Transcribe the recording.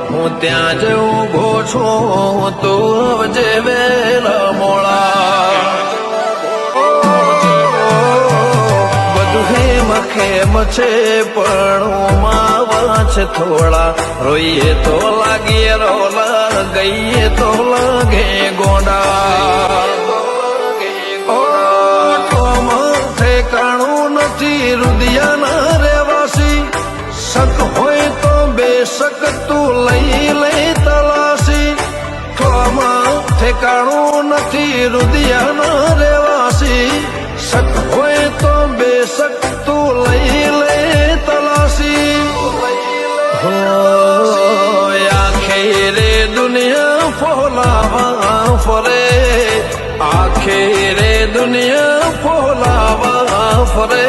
હું ત્યાં જ ઊભો છું તું જે વેલા મોળા બધું મખેમ છે પણ માવા છે થોડા રોઈએ તો લાગીએ રોલા ગઈએ તો લાગે ગોડા ઠેકાણું નથી રુદિયાના રેવાસી શક હોય તો બેશક તું લઈ લે તલાસી ઠેકાણું નથી રુદિયાના રેવાસી શક હોય તો બેશક તું લઈ લે તલાસી આખેરે દુનિયા ફોલાવા ફરે આખેરે દુનિયા ફોલાવા ફરે